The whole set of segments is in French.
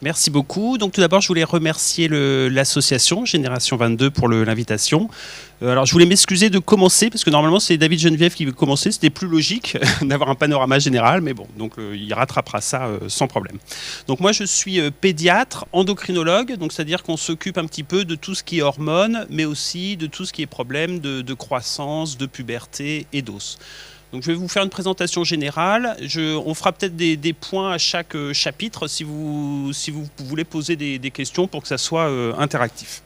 Merci beaucoup. Donc tout d'abord, je voulais remercier l'association Génération 22 pour l'invitation. Alors je voulais m'excuser de commencer, parce que normalement c'est David Geneviève qui veut commencer. C'était plus logique d'avoir un panorama général, mais bon, donc il rattrapera ça sans problème. Donc moi je suis pédiatre, endocrinologue, donc c'est-à-dire qu'on s'occupe un petit peu de tout ce qui est hormones, mais aussi de tout ce qui est problème de croissance, de puberté et d'os. Donc je vais vous faire une présentation générale. On fera peut-être des points à chaque chapitre si vous voulez poser des questions pour que ça soit interactif.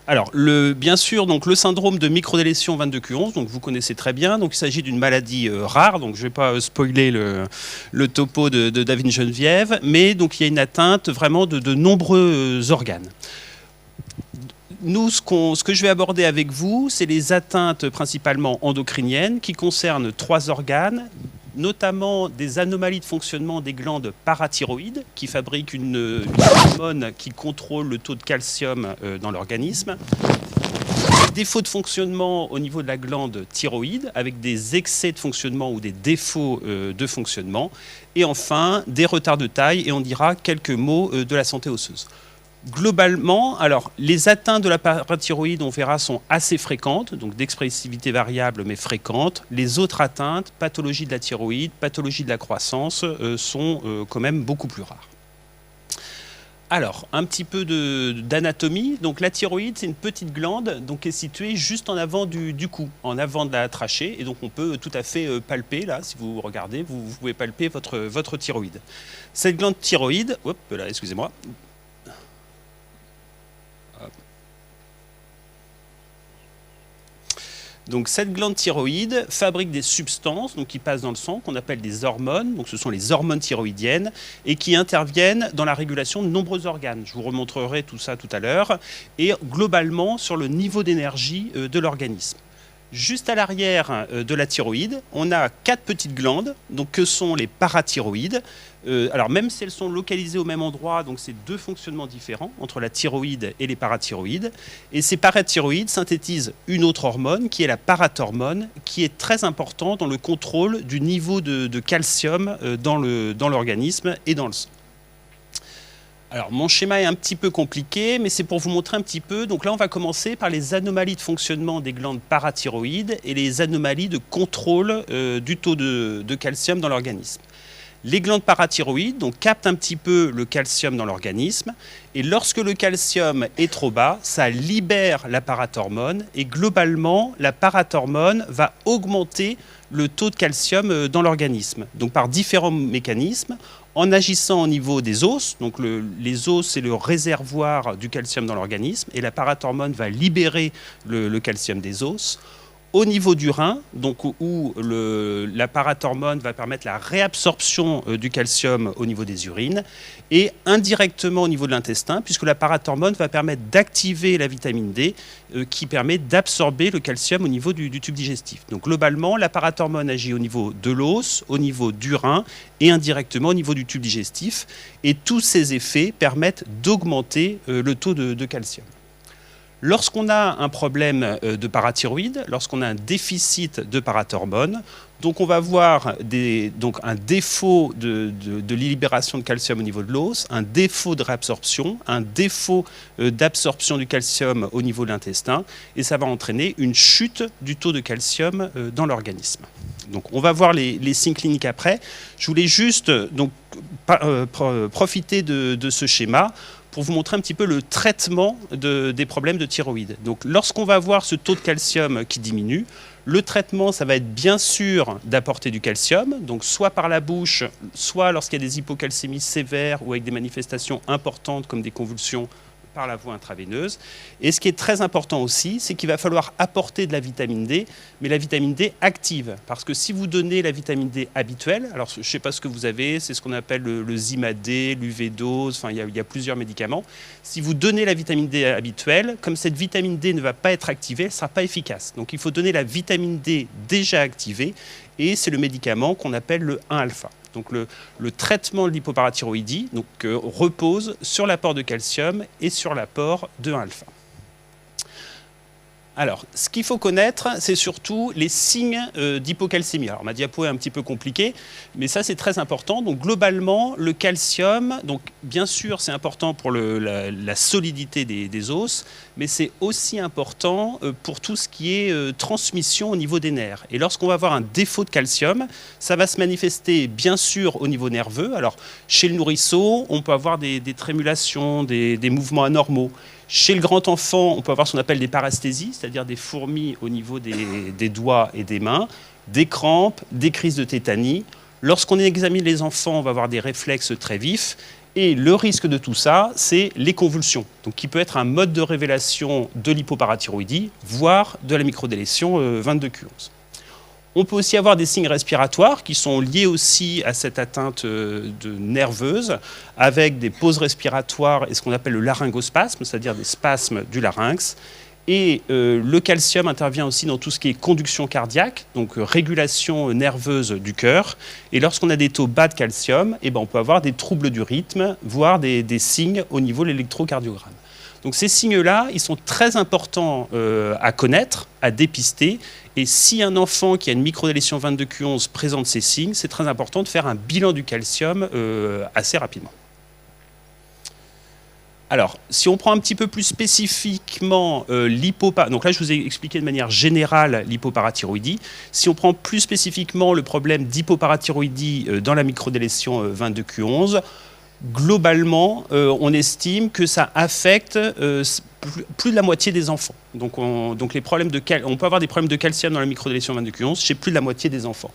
Alors, bien sûr, donc, le syndrome de microdélétion 22q11, donc vous connaissez très bien. Donc, il s'agit d'une maladie rare. Donc, je ne vais pas spoiler le topo de David Geneviève, mais donc, il y a une atteinte vraiment de nombreux organes. Nous, ce que je vais aborder avec vous, c'est les atteintes principalement endocriniennes qui concernent 3 organes, notamment des anomalies de fonctionnement des glandes parathyroïdes qui fabriquent une hormone qui contrôle le taux de calcium dans l'organisme, des défauts de fonctionnement au niveau de la glande thyroïde avec des excès de fonctionnement ou des défauts de fonctionnement, et enfin des retards de taille, et on dira quelques mots de la santé osseuse. Globalement, alors, les atteintes de la parathyroïde, on verra, sont assez fréquentes, donc d'expressivité variable mais fréquente. Les autres atteintes, pathologie de la thyroïde, pathologie de la croissance, sont quand même beaucoup plus rares. Alors, un petit peu d'anatomie. Donc, la thyroïde, c'est une petite glande donc, qui est située juste en avant du cou, en avant de la trachée. Et donc, on peut tout à fait palper, là, si vous regardez, vous pouvez palper votre thyroïde. Cette glande thyroïde, hop, là, excusez-moi. Donc cette glande thyroïde fabrique des substances donc, qui passent dans le sang, qu'on appelle des hormones, donc ce sont les hormones thyroïdiennes, et qui interviennent dans la régulation de nombreux organes. Je vous remontrerai tout ça tout à l'heure, et globalement sur le niveau d'énergie de l'organisme. Juste à l'arrière de la thyroïde, on a 4 petites glandes, donc que sont les parathyroïdes. Alors même si elles sont localisées au même endroit, donc c'est 2 fonctionnements différents entre la thyroïde et les parathyroïdes. Et ces parathyroïdes synthétisent une autre hormone qui est la parathormone, qui est très importante dans le contrôle du niveau de calcium dans l'organisme et dans le sang. Alors, mon schéma est un petit peu compliqué, mais c'est pour vous montrer un petit peu. Donc là, on va commencer par les anomalies de fonctionnement des glandes parathyroïdes et les anomalies de contrôle du taux de calcium dans l'organisme. Les glandes parathyroïdes donc, captent un petit peu le calcium dans l'organisme, et lorsque le calcium est trop bas, ça libère la parathormone, et globalement, la parathormone va augmenter le taux de calcium dans l'organisme, donc par différents mécanismes, en agissant au niveau des os. Donc les os, c'est le réservoir du calcium dans l'organisme, et la parathormone va libérer le calcium des os. Au niveau du rein, donc où la parathormone va permettre la réabsorption du calcium au niveau des urines, et indirectement au niveau de l'intestin, puisque la parathormone va permettre d'activer la vitamine D qui permet d'absorber le calcium au niveau du tube digestif. Donc globalement, la parathormone agit au niveau de l'os, au niveau du rein et indirectement au niveau du tube digestif, et tous ces effets permettent d'augmenter le taux de calcium. Lorsqu'on a un problème de parathyroïde, lorsqu'on a un déficit de parathormone, donc on va avoir un défaut de libération de calcium au niveau de l'os, un défaut de réabsorption, un défaut d'absorption du calcium au niveau de l'intestin, et ça va entraîner une chute du taux de calcium dans l'organisme. Donc on va voir les signes cliniques après. Je voulais juste profiter de ce schéma pour vous montrer un petit peu le traitement des problèmes de thyroïde. Donc, lorsqu'on va voir ce taux de calcium qui diminue, le traitement, ça va être bien sûr d'apporter du calcium, donc soit par la bouche, soit lorsqu'il y a des hypocalcémies sévères ou avec des manifestations importantes comme des convulsions par la voie intraveineuse. Et ce qui est très important aussi, c'est qu'il va falloir apporter de la vitamine D, mais la vitamine D active. Parce que si vous donnez la vitamine D habituelle, alors je ne sais pas ce que vous avez, c'est ce qu'on appelle le Zima-D, l'UV-dose, enfin il y a plusieurs médicaments. Si vous donnez la vitamine D habituelle, comme cette vitamine D ne va pas être activée, elle ne sera pas efficace. Donc il faut donner la vitamine D déjà activée, et c'est le médicament qu'on appelle le 1-alpha. Donc le traitement de l'hypoparathyroïdie repose sur l'apport de calcium et sur l'apport de 1-alpha. Alors, ce qu'il faut connaître, c'est surtout les signes d'hypocalcémie. Alors, ma diapo est un petit peu compliquée, mais ça, c'est très important. Donc, globalement, le calcium, donc, bien sûr, c'est important pour la solidité des os, mais c'est aussi important pour tout ce qui est transmission au niveau des nerfs. Et lorsqu'on va avoir un défaut de calcium, ça va se manifester, bien sûr, au niveau nerveux. Alors, chez le nourrisseau, on peut avoir des trémulations, des mouvements anormaux. Chez le grand enfant, on peut avoir ce qu'on appelle des parasthésies, c'est-à-dire des fourmis au niveau des doigts et des mains, des crampes, des crises de tétanie. Lorsqu'on examine les enfants, on va avoir des réflexes très vifs. Et le risque de tout ça, c'est les convulsions, donc qui peut être un mode de révélation de l'hypoparathyroïdie, voire de la microdélétion 22q11. On peut aussi avoir des signes respiratoires qui sont liés aussi à cette atteinte nerveuse, avec des pauses respiratoires et ce qu'on appelle le laryngospasme, c'est-à-dire des spasmes du larynx. Et le calcium intervient aussi dans tout ce qui est conduction cardiaque, donc régulation nerveuse du cœur. Et lorsqu'on a des taux bas de calcium, on peut avoir des troubles du rythme, voire des signes au niveau de l'électrocardiogramme. Donc ces signes-là, ils sont très importants à connaître, à dépister. Et si un enfant qui a une microdélétion 22q11 présente ces signes, c'est très important de faire un bilan du calcium assez rapidement. Alors, si on prend un petit peu plus spécifiquement donc là je vous ai expliqué de manière générale l'hypoparathyroïdie. Si on prend plus spécifiquement le problème d'hypoparathyroïdie dans la microdélétion 22q11, globalement, on estime que ça affecte plus de la moitié des enfants. Donc les problèmes on peut avoir des problèmes de calcium dans la microdélétion 22q11 chez plus de la moitié des enfants.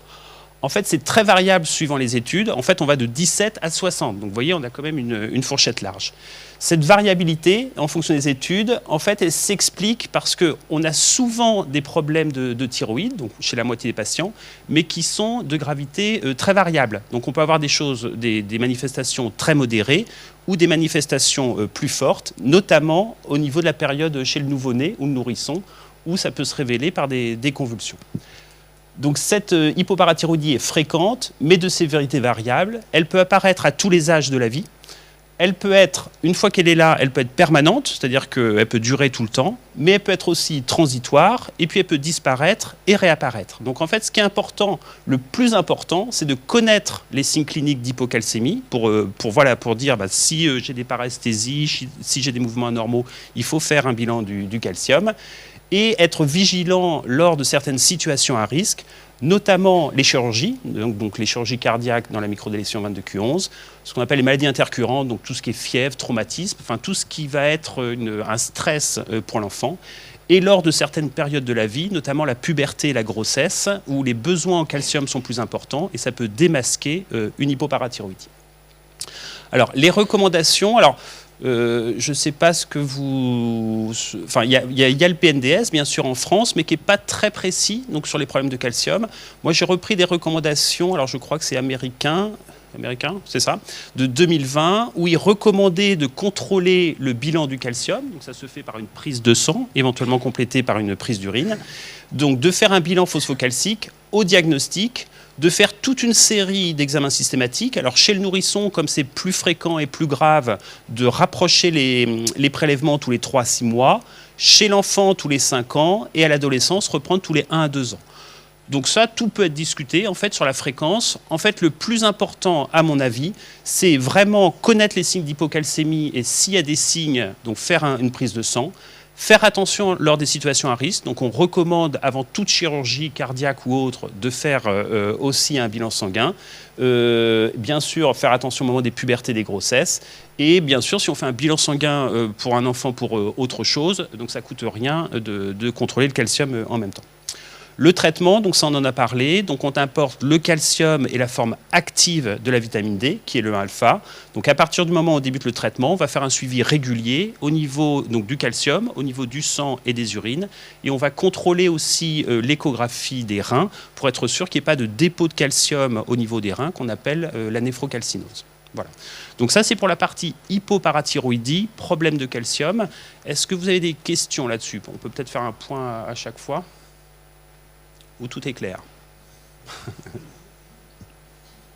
En fait, c'est très variable suivant les études. En fait, on va de 17 à 60. Donc, vous voyez, on a quand même une fourchette large. Cette variabilité, en fonction des études, en fait, elle s'explique parce qu'on a souvent des problèmes de thyroïde, donc chez la moitié des patients, mais qui sont de gravité très variable. Donc, on peut avoir des manifestations très modérées ou des manifestations plus fortes, notamment au niveau de la période chez le nouveau-né ou le nourrisson, où ça peut se révéler par des convulsions. Donc cette hypoparathyroïdie est fréquente, mais de sévérité variable. Elle peut apparaître à tous les âges de la vie. Elle peut être, une fois qu'elle est là, elle peut être permanente, c'est-à-dire qu'elle peut durer tout le temps, mais elle peut être aussi transitoire, et puis elle peut disparaître et réapparaître. Donc en fait, ce qui est important, le plus important, c'est de connaître les signes cliniques d'hypocalcémie pour dire si j'ai des parasthésies, si j'ai des mouvements anormaux, il faut faire un bilan du calcium. Et être vigilant lors de certaines situations à risque, notamment les chirurgies, donc les chirurgies cardiaques dans la microdélétion 22q11, ce qu'on appelle les maladies intercurrentes, donc tout ce qui est fièvre, traumatisme, enfin tout ce qui va être un stress pour l'enfant. Et lors de certaines périodes de la vie, notamment la puberté et la grossesse, où les besoins en calcium sont plus importants, et ça peut démasquer une hypoparathyroïdie. Alors, les recommandations... je ne sais pas ce que vous... Enfin, il y a le PNDS, bien sûr, en France, mais qui n'est pas très précis donc, sur les problèmes de calcium. Moi, j'ai repris des recommandations, alors je crois que c'est américain, c'est ça, de 2020, où il recommandait de contrôler le bilan du calcium. Donc, ça se fait par une prise de sang, éventuellement complétée par une prise d'urine. Donc, de faire un bilan phosphocalcique au diagnostic, de faire toute une série d'examens systématiques. Alors chez le nourrisson, comme c'est plus fréquent et plus grave, de rapprocher les prélèvements tous les 3 à 6 mois, chez l'enfant tous les 5 ans, et à l'adolescence, reprendre tous les 1 à 2 ans. Donc ça, tout peut être discuté en fait sur la fréquence. En fait, le plus important, à mon avis, c'est vraiment connaître les signes d'hypocalcémie et s'il y a des signes, donc faire une prise de sang. Faire attention lors des situations à risque. Donc on recommande avant toute chirurgie cardiaque ou autre de faire aussi un bilan sanguin. Bien sûr, faire attention au moment des pubertés, des grossesses. Et bien sûr, si on fait un bilan sanguin pour un enfant pour autre chose, donc ça ne coûte rien de contrôler le calcium en même temps. Le traitement, donc ça on en a parlé, donc on importe le calcium et la forme active de la vitamine D, qui est le 1-alpha. Donc à partir du moment où on débute le traitement, on va faire un suivi régulier au niveau donc, du calcium, au niveau du sang et des urines. Et on va contrôler aussi l'échographie des reins pour être sûr qu'il n'y ait pas de dépôt de calcium au niveau des reins qu'on appelle la néphrocalcinose. Voilà. Donc ça c'est pour la partie hypoparathyroïdie, problème de calcium. Est-ce que vous avez des questions là-dessus? On peut peut-être faire un point à chaque fois. Où tout est clair.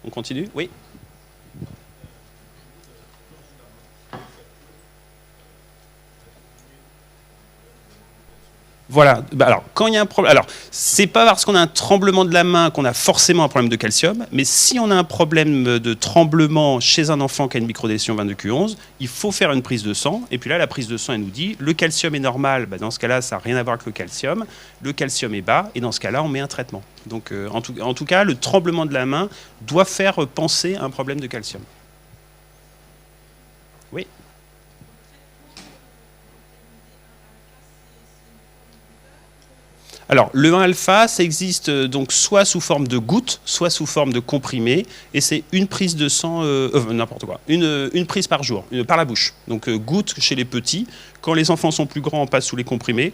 On continue? Oui. Voilà. Bah alors, quand il y a un problème, alors c'est pas parce qu'on a un tremblement de la main qu'on a forcément un problème de calcium, mais si on a un problème de tremblement chez un enfant qui a une microdélétion 22q11, il faut faire une prise de sang. Et puis là, la prise de sang, elle nous dit le calcium est normal. Bah, dans ce cas-là, ça n'a rien à voir avec le calcium. Le calcium est bas, et dans ce cas-là, on met un traitement. Donc, en tout cas, le tremblement de la main doit faire penser à un problème de calcium. Oui. Alors, le 1-alpha, ça existe donc soit sous forme de gouttes, soit sous forme de comprimés, et c'est une prise de sang, n'importe quoi, une prise par jour, par la bouche. Donc, gouttes chez les petits. Quand les enfants sont plus grands, on passe sous les comprimés.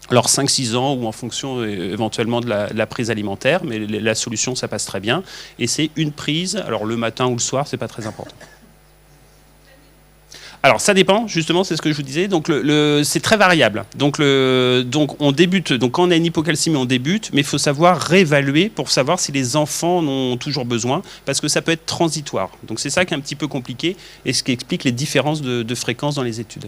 Alors 5-6 ans ou en fonction éventuellement de la prise alimentaire, mais la solution, ça passe très bien. Et c'est une prise, alors le matin ou le soir, c'est pas très important. Alors ça dépend, justement, c'est ce que je vous disais. Donc c'est très variable. Donc on débute. Donc quand on a une hypocalcémie, on débute, mais il faut savoir réévaluer pour savoir si les enfants en ont toujours besoin, parce que ça peut être transitoire. Donc c'est ça qui est un petit peu compliqué et ce qui explique les différences de fréquence dans les études.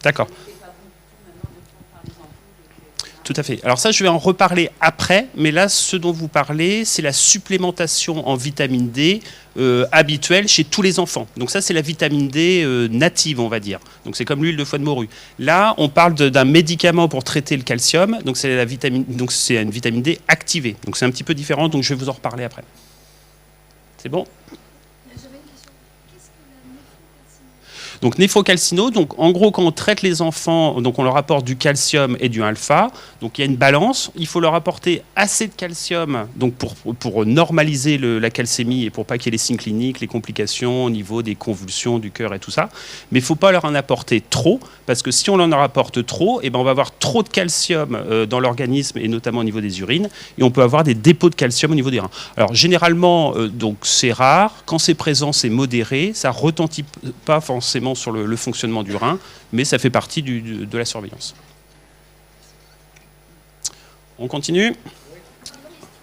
D'accord. Tout à fait. Alors ça, je vais en reparler après, mais là, ce dont vous parlez, c'est la supplémentation en vitamine D habituelle chez tous les enfants. Donc ça, c'est la vitamine D native, on va dire. Donc c'est comme l'huile de foie de morue. Là, on parle d'un médicament pour traiter le calcium. Donc c'est une vitamine D activée. Donc c'est un petit peu différent. Donc je vais vous en reparler après. C'est bon ? Donc néphrocalcino, donc en gros quand on traite les enfants, donc on leur apporte du calcium et du alpha, donc il y a une balance, il faut leur apporter assez de calcium donc pour normaliser la calcémie et pour pas qu'il y ait les signes cliniques, les complications au niveau des convulsions du cœur et tout ça, mais il faut pas leur en apporter trop, parce que si on en apporte trop, on va avoir trop de calcium dans l'organisme et notamment au niveau des urines, et on peut avoir des dépôts de calcium au niveau des reins. Alors généralement, donc c'est rare, quand c'est présent c'est modéré, ça retentit pas forcément sur le fonctionnement du rein, mais ça fait partie de la surveillance. On continue ?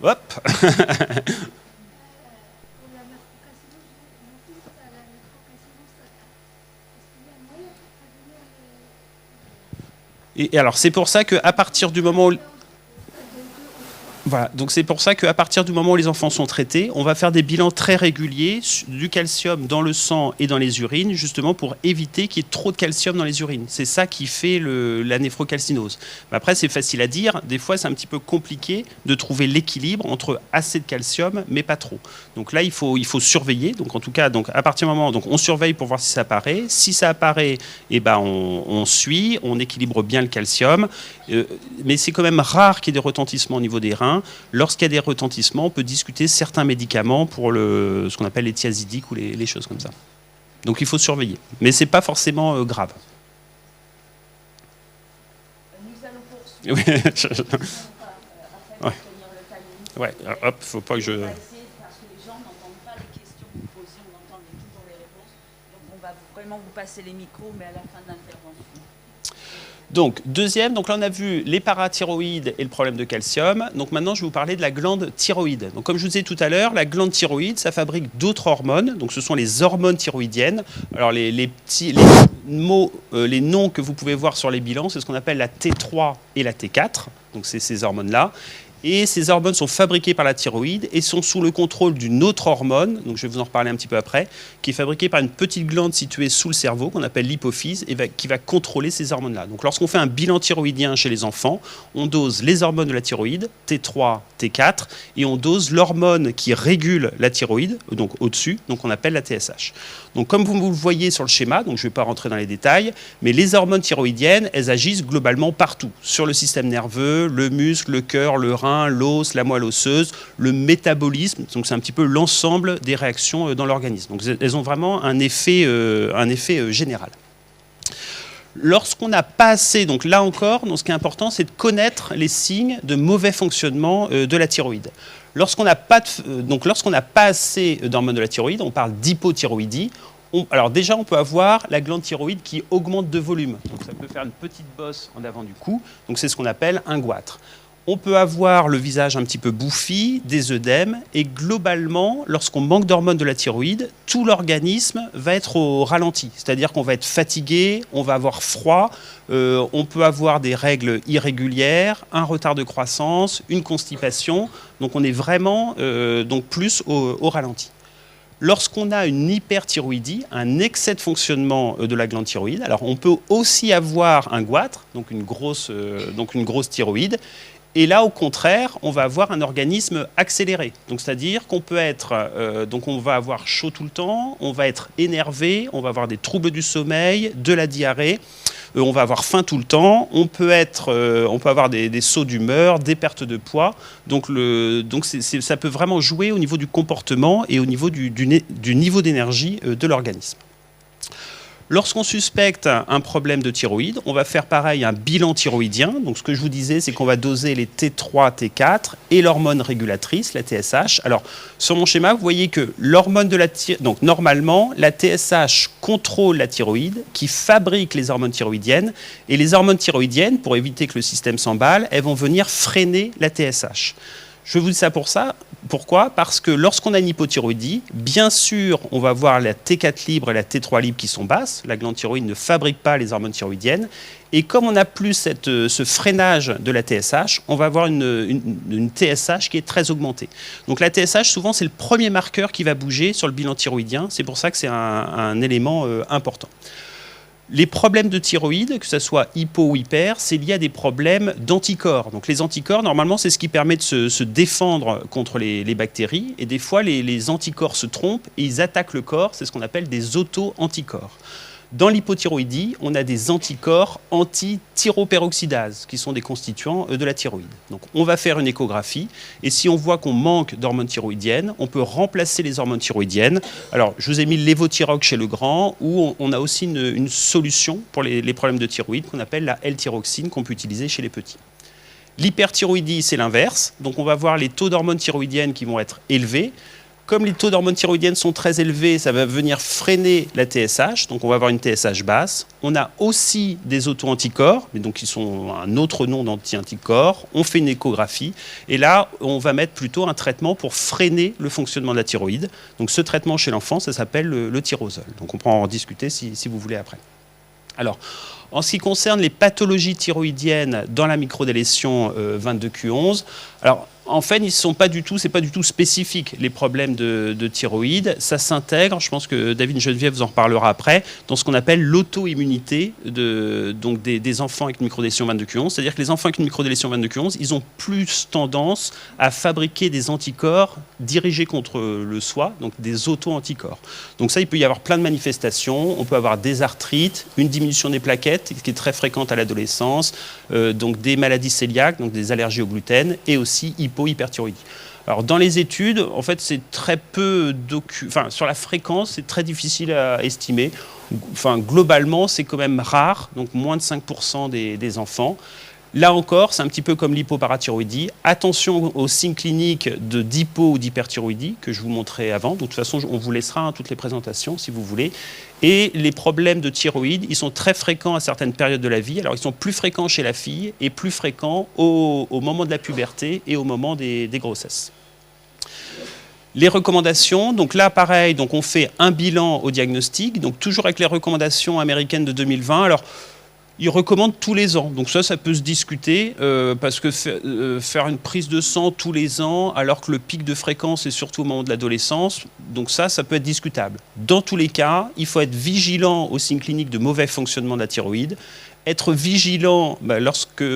Hop. Et alors c'est pour ça qu'à partir du moment où... Voilà, donc c'est pour ça qu'à partir du moment où les enfants sont traités, on va faire des bilans très réguliers du calcium dans le sang et dans les urines, justement pour éviter qu'il y ait trop de calcium dans les urines. C'est ça qui fait la néphrocalcinose. Mais après, c'est facile à dire. Des fois, c'est un petit peu compliqué de trouver l'équilibre entre assez de calcium, mais pas trop. Donc là, il faut surveiller. Donc en tout cas, donc à partir du moment, donc on surveille pour voir si ça apparaît. Si ça apparaît, on suit, on équilibre bien le calcium. Mais c'est quand même rare qu'il y ait des retentissements au niveau des reins. Lorsqu'il y a des retentissements, on peut discuter certains médicaments pour ce qu'on appelle les thiazidiques ou les choses comme ça. Donc il faut surveiller. Mais ce n'est pas forcément grave. Nous allons poursuivre. Ouais, hop, faut pas que je... Parce que les gens n'entendent pas les questions que vous posez, on entend toujours les réponses. Donc on va vraiment vous passer les micros, mais à la fin de l'intervention. Donc, deuxième, donc là on a vu les parathyroïdes et le problème de calcium. Donc maintenant je vais vous parler de la glande thyroïde. Donc comme je vous disais tout à l'heure, la glande thyroïde, ça fabrique d'autres hormones. Donc ce sont les hormones thyroïdiennes. Alors les noms que vous pouvez voir sur les bilans, c'est ce qu'on appelle la T3 et la T4. Donc c'est ces hormones-là. Et ces hormones sont fabriquées par la thyroïde et sont sous le contrôle d'une autre hormone, donc je vais vous en reparler un petit peu après, qui est fabriquée par une petite glande située sous le cerveau, qu'on appelle l'hypophyse, et qui va contrôler ces hormones-là. Donc lorsqu'on fait un bilan thyroïdien chez les enfants, on dose les hormones de la thyroïde, T3, T4, et on dose l'hormone qui régule la thyroïde, donc au-dessus, donc on appelle la TSH. Donc comme vous le voyez sur le schéma, donc je ne vais pas rentrer dans les détails, mais les hormones thyroïdiennes, elles agissent globalement partout, sur le système nerveux, le muscle, le cœur, le rein, l'os, la moelle osseuse, le métabolisme, donc c'est un petit peu l'ensemble des réactions dans l'organisme. Donc elles ont vraiment un effet général. Lorsqu'on n'a pas assez, donc là encore, donc ce qui est important, c'est de connaître les signes de mauvais fonctionnement de la thyroïde. Lorsqu'on n'a pas assez d'hormones de la thyroïde, on parle d'hypothyroïdie. Alors déjà, on peut avoir la glande thyroïde qui augmente de volume. Donc ça peut faire une petite bosse en avant du cou. Donc c'est ce qu'on appelle un goitre. On peut avoir le visage un petit peu bouffi, des œdèmes, et globalement, lorsqu'on manque d'hormones de la thyroïde, tout l'organisme va être au ralenti. C'est-à-dire qu'on va être fatigué, on va avoir froid, on peut avoir des règles irrégulières, un retard de croissance, une constipation. Donc on est vraiment donc plus au ralenti. Lorsqu'on a une hyperthyroïdie, un excès de fonctionnement de la glande thyroïde, alors on peut aussi avoir un goitre, donc une grosse thyroïde. Et là, au contraire, on va avoir un organisme accéléré. Donc, c'est-à-dire qu'on peut être, donc on va avoir chaud tout le temps, on va être énervé, on va avoir des troubles du sommeil, de la diarrhée, on va avoir faim tout le temps, on peut avoir des sauts d'humeur, des pertes de poids. Donc ça peut vraiment jouer au niveau du comportement et au niveau du niveau d'énergie de l'organisme. Lorsqu'on suspecte un problème de thyroïde, on va faire pareil un bilan thyroïdien. Donc ce que je vous disais, c'est qu'on va doser les T3, T4 et l'hormone régulatrice, la TSH. Alors sur mon schéma, vous voyez que l'hormone de la thyroïde, donc normalement, la TSH contrôle la thyroïde qui fabrique les hormones thyroïdiennes. Et les hormones thyroïdiennes, pour éviter que le système s'emballe, elles vont venir freiner la TSH. Je vous dis ça pour ça. Pourquoi ? Parce que lorsqu'on a une hypothyroïdie, bien sûr, on va avoir la T4 libre et la T3 libre qui sont basses. La glande thyroïde ne fabrique pas les hormones thyroïdiennes. Et comme on n'a plus ce freinage de la TSH, on va avoir une TSH qui est très augmentée. Donc la TSH, souvent, c'est le premier marqueur qui va bouger sur le bilan thyroïdien. C'est pour ça que c'est un élément important. Les problèmes de thyroïde, que ce soit hypo ou hyper, c'est lié à des problèmes d'anticorps. Donc les anticorps, normalement, c'est ce qui permet de se défendre contre les bactéries. Et des fois, les anticorps se trompent et ils attaquent le corps. C'est ce qu'on appelle des auto-anticorps. Dans l'hypothyroïdie, on a des anticorps anti-thyroperoxydase, qui sont des constituants de la thyroïde. Donc on va faire une échographie, et si on voit qu'on manque d'hormones thyroïdiennes, on peut remplacer les hormones thyroïdiennes. Alors, je vous ai mis le lévothyrox chez le grand, où on a aussi une solution pour les problèmes de thyroïde, qu'on appelle la L-thyroxine, qu'on peut utiliser chez les petits. L'hyperthyroïdie, c'est l'inverse. Donc on va voir les taux d'hormones thyroïdiennes qui vont être élevés. Comme les taux d'hormones thyroïdiennes sont très élevés, ça va venir freiner la TSH, donc on va avoir une TSH basse. On a aussi des auto-anticorps, mais donc qui sont un autre nom d'anti-anticorps. On fait une échographie, et là, on va mettre plutôt un traitement pour freiner le fonctionnement de la thyroïde. Donc ce traitement chez l'enfant, ça s'appelle le tyrosol. Donc on pourra en discuter si vous voulez après. Alors, en ce qui concerne les pathologies thyroïdiennes dans la microdélétion 22q11, alors en fait, c'est pas du tout spécifique, les problèmes de thyroïde. Ça s'intègre, je pense que David Geneviève vous en reparlera après, dans ce qu'on appelle l'auto-immunité des enfants avec une microdélétion 22q11. C'est-à-dire que les enfants avec une microdélétion 22q11, ils ont plus tendance à fabriquer des anticorps dirigés contre le soi, donc des auto-anticorps. Donc ça, il peut y avoir plein de manifestations. On peut avoir des arthrites, une diminution des plaquettes, qui est très fréquente à l'adolescence, donc des maladies cœliaques, donc des allergies au gluten, et aussi hyperthyroïdie. Alors dans les études, en fait, c'est très peu sur la fréquence, c'est très difficile à estimer. Enfin, globalement, c'est quand même rare, donc moins de 5% des enfants. Là encore, c'est un petit peu comme l'hypoparathyroïdie. Attention aux signes cliniques d'hypo ou d'hyperthyroïdie que je vous montrais avant. De toute façon, on vous laissera toutes les présentations si vous voulez. Et les problèmes de thyroïde, ils sont très fréquents à certaines périodes de la vie. Alors, ils sont plus fréquents chez la fille et plus fréquents au moment de la puberté et au moment des grossesses. Les recommandations, donc là pareil, donc on fait un bilan au diagnostic, donc toujours avec les recommandations américaines de 2020. Alors, ils recommandent tous les ans. Donc ça peut se discuter parce que faire une prise de sang tous les ans alors que le pic de fréquence est surtout au moment de l'adolescence, donc ça peut être discutable. Dans tous les cas, il faut être vigilant aux signes cliniques de mauvais fonctionnement de la thyroïde, être vigilant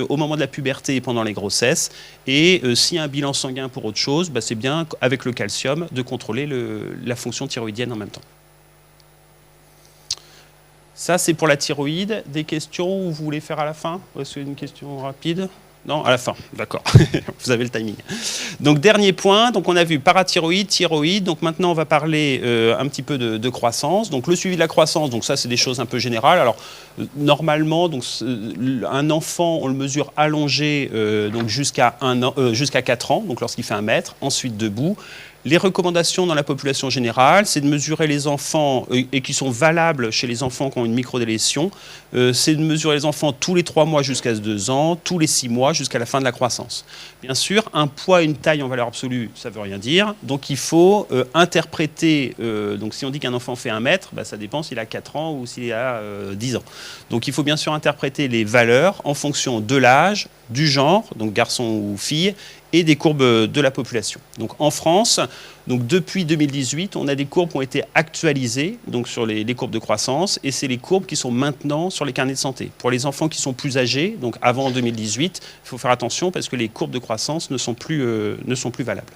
au moment de la puberté et pendant les grossesses, et s'il y a un bilan sanguin pour autre chose, c'est bien avec le calcium de contrôler la fonction thyroïdienne en même temps. Ça, c'est pour la thyroïde. Des questions ou vous voulez faire à la fin ? Ou est-ce une question rapide ? Non, à la fin, d'accord. Vous avez le timing. Donc, dernier point. Donc, on a vu parathyroïde, thyroïde. Donc, maintenant, on va parler un petit peu de croissance. Donc, le suivi de la croissance, donc ça, c'est des choses un peu générales. Alors, normalement, donc, un enfant, on le mesure allongé donc jusqu'à 4 ans, donc lorsqu'il fait 1 mètre. Ensuite, debout. Les recommandations dans la population générale, c'est de mesurer les enfants, et qui sont valables chez les enfants qui ont une microdélétion, c'est de mesurer les enfants tous les 3 mois jusqu'à 2 ans, tous les 6 mois jusqu'à la fin de la croissance. Bien sûr, un poids et une taille en valeur absolue, ça ne veut rien dire. Donc il faut interpréter, donc si on dit qu'un enfant fait 1 mètre, ça dépend s'il a 4 ans ou s'il a 10 ans. Donc il faut bien sûr interpréter les valeurs en fonction de l'âge, du genre, donc garçon ou fille, et des courbes de la population. Donc en France, donc depuis 2018, on a des courbes qui ont été actualisées donc sur les courbes de croissance, et c'est les courbes qui sont maintenant sur les carnets de santé. Pour les enfants qui sont plus âgés, donc avant 2018, il faut faire attention parce que les courbes de croissance ne sont plus valables.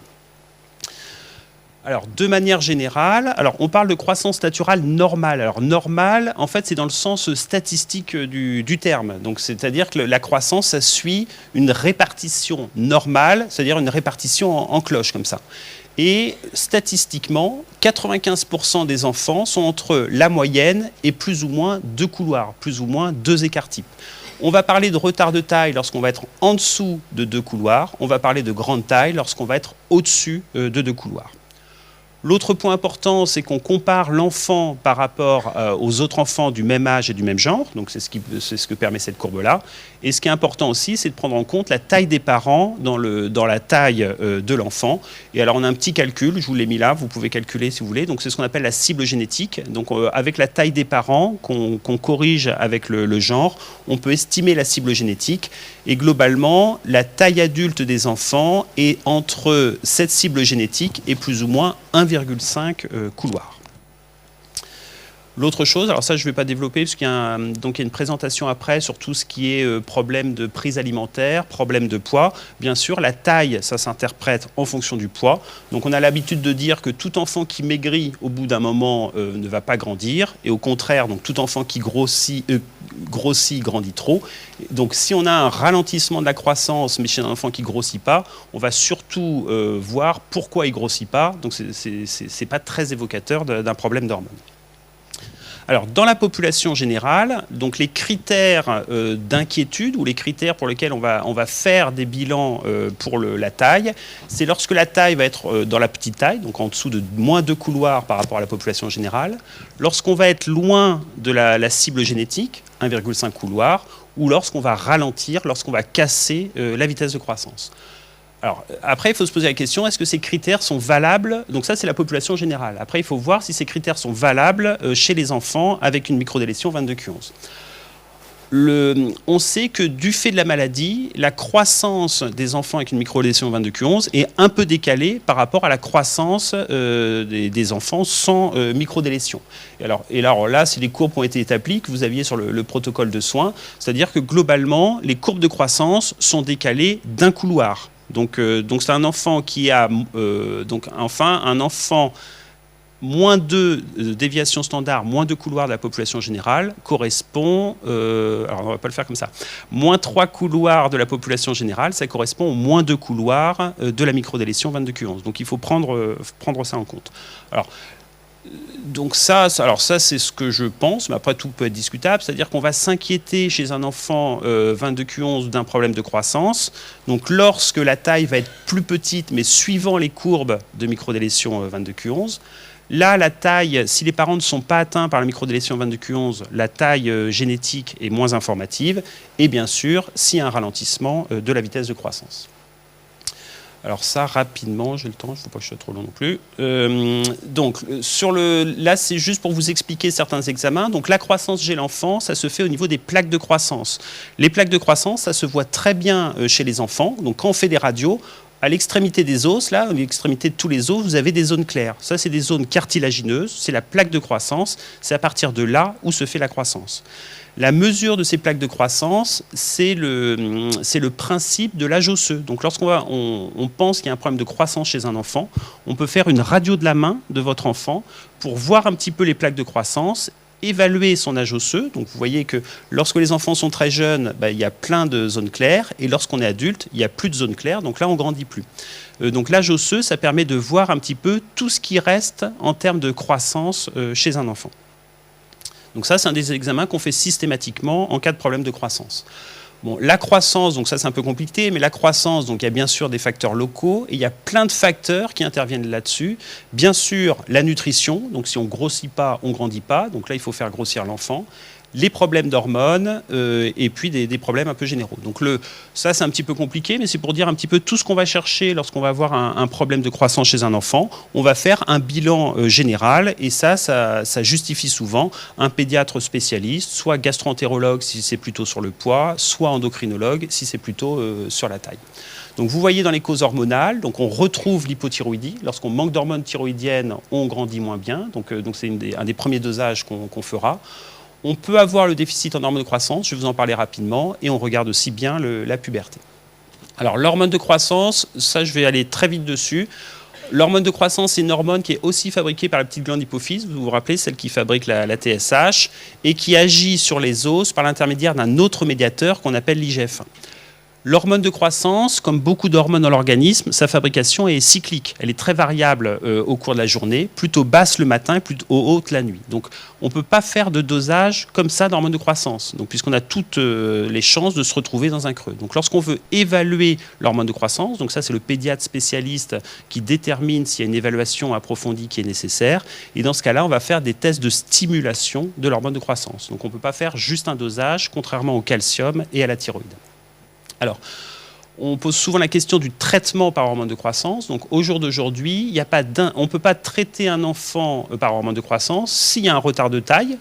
Alors, de manière générale, on parle de croissance naturelle normale. Alors, normale, en fait, c'est dans le sens statistique du terme. Donc, c'est-à-dire que la croissance, ça suit une répartition normale, c'est-à-dire une répartition en cloche, comme ça. Et statistiquement, 95% des enfants sont entre la moyenne et plus ou moins 2 couloirs, plus ou moins 2 écarts types. On va parler de retard de taille lorsqu'on va être en dessous de 2 couloirs. On va parler de grande taille lorsqu'on va être au-dessus de 2 couloirs. L'autre point important, c'est qu'on compare l'enfant par rapport aux autres enfants du même âge et du même genre. Donc, c'est ce que permet cette courbe-là. Et ce qui est important aussi, c'est de prendre en compte la taille des parents dans la taille de l'enfant. Et alors, on a un petit calcul, je vous l'ai mis là, vous pouvez calculer si vous voulez. Donc, c'est ce qu'on appelle la cible génétique. Donc, avec la taille des parents, qu'on corrige avec le genre, on peut estimer la cible génétique. Et globalement, la taille adulte des enfants est entre cette cible génétique et plus ou moins 1,5 couloir. L'autre chose, alors ça je ne vais pas développer parce qu'il y a une présentation après sur tout ce qui est problème de prise alimentaire, problème de poids. Bien sûr, la taille, ça s'interprète en fonction du poids. Donc on a l'habitude de dire que tout enfant qui maigrit au bout d'un moment ne va pas grandir. Et au contraire, donc tout enfant qui grossit grandit trop. Donc si on a un ralentissement de la croissance, mais chez un enfant qui ne grossit pas, on va surtout voir pourquoi il ne grossit pas. Donc c'est pas très évocateur d'un problème d'hormones. Alors, dans la population générale, donc les critères d'inquiétude ou les critères pour lesquels on va faire des bilans pour la taille, c'est lorsque la taille va être dans la petite taille, donc en dessous de moins 2 couloirs par rapport à la population générale, lorsqu'on va être loin de la cible génétique, 1,5 couloir, ou lorsqu'on va ralentir, lorsqu'on va casser la vitesse de croissance. Alors, après, il faut se poser la question, est-ce que ces critères sont valables? Donc ça, c'est la population générale. Après, il faut voir si ces critères sont valables chez les enfants avec une microdélétion 22q11. On sait que du fait de la maladie, la croissance des enfants avec une microdélétion 22q11 est un peu décalée par rapport à la croissance des enfants sans microdélétion. Et alors là, c'est les courbes qui ont été établies que vous aviez sur le protocole de soins, c'est-à-dire que globalement, les courbes de croissance sont décalées d'un couloir. Donc c'est un enfant qui a un enfant moins 2 déviations standard, moins 2 couloirs de la population générale correspond, alors on ne va pas le faire comme ça, moins 3 couloirs de la population générale, ça correspond aux moins 2 couloirs de la microdélétion 22q11. Donc il faut prendre ça en compte. Donc ça c'est ce que je pense, mais après tout peut être discutable, c'est-à-dire qu'on va s'inquiéter chez un enfant 22q11 d'un problème de croissance. Donc lorsque la taille va être plus petite, mais suivant les courbes de microdélétion 22q11, là, la taille, si les parents ne sont pas atteints par la microdélétion 22q11, la taille génétique est moins informative, et bien sûr, s'il y a un ralentissement de la vitesse de croissance. Alors ça, rapidement, j'ai le temps, il ne faut pas que je sois trop long non plus. Là, c'est juste pour vous expliquer certains examens. Donc la croissance chez l'enfant, ça se fait au niveau des plaques de croissance. Les plaques de croissance, ça se voit très bien chez les enfants. Donc quand on fait des radios, à l'extrémité des os, là, à l'extrémité de tous les os, vous avez des zones claires. Ça, c'est des zones cartilagineuses, c'est la plaque de croissance. C'est à partir de là où se fait la croissance. La mesure de ces plaques de croissance, c'est le principe de l'âge osseux. Donc lorsqu'on pense qu'il y a un problème de croissance chez un enfant, on peut faire une radio de la main de votre enfant pour voir un petit peu les plaques de croissance, évaluer son âge osseux. Donc vous voyez que lorsque les enfants sont très jeunes, il y a plein de zones claires, et lorsqu'on est adulte, il n'y a plus de zones claires, donc là on ne grandit plus. Donc l'âge osseux, ça permet de voir un petit peu tout ce qui reste en termes de croissance chez un enfant. Donc ça, c'est un des examens qu'on fait systématiquement en cas de problème de croissance. Bon, la croissance, donc ça c'est un peu compliqué, mais la croissance, donc il y a bien sûr des facteurs locaux et il y a plein de facteurs qui interviennent là-dessus. Bien sûr, la nutrition, donc si on grossit pas, on grandit pas, donc là il faut faire grossir l'enfant. Les problèmes d'hormones et puis des problèmes un peu généraux. Donc ça c'est un petit peu compliqué, mais c'est pour dire un petit peu tout ce qu'on va chercher lorsqu'on va avoir un problème de croissance chez un enfant. On va faire un bilan général et ça justifie souvent un pédiatre spécialiste, soit gastro-entérologue si c'est plutôt sur le poids, soit endocrinologue si c'est plutôt sur la taille. Donc vous voyez dans les causes hormonales, donc on retrouve l'hypothyroïdie. Lorsqu'on manque d'hormones thyroïdiennes, on grandit moins bien. Donc c'est un des premiers dosages qu'on fera. On peut avoir le déficit en hormones de croissance, je vais vous en parler rapidement, et on regarde aussi bien la puberté. Alors l'hormone de croissance, ça je vais aller très vite dessus. L'hormone de croissance, c'est une hormone qui est aussi fabriquée par la petite glande hypophyse, vous vous rappelez, celle qui fabrique la TSH, et qui agit sur les os par l'intermédiaire d'un autre médiateur qu'on appelle l'IGF-1. L'hormone de croissance, comme beaucoup d'hormones dans l'organisme, sa fabrication est cyclique. Elle est très variable au cours de la journée, plutôt basse le matin et plutôt haute la nuit. Donc on ne peut pas faire de dosage comme ça d'hormone de croissance, donc, puisqu'on a toutes les chances de se retrouver dans un creux. Donc lorsqu'on veut évaluer l'hormone de croissance, donc ça c'est le pédiatre spécialiste qui détermine s'il y a une évaluation approfondie qui est nécessaire, et dans ce cas-là on va faire des tests de stimulation de l'hormone de croissance. Donc on ne peut pas faire juste un dosage, contrairement au calcium et à la thyroïde. Alors, on pose souvent la question du traitement par hormone de croissance. Donc, au jour d'aujourd'hui, on ne peut pas traiter un enfant par hormone de croissance s'il y a un retard de taille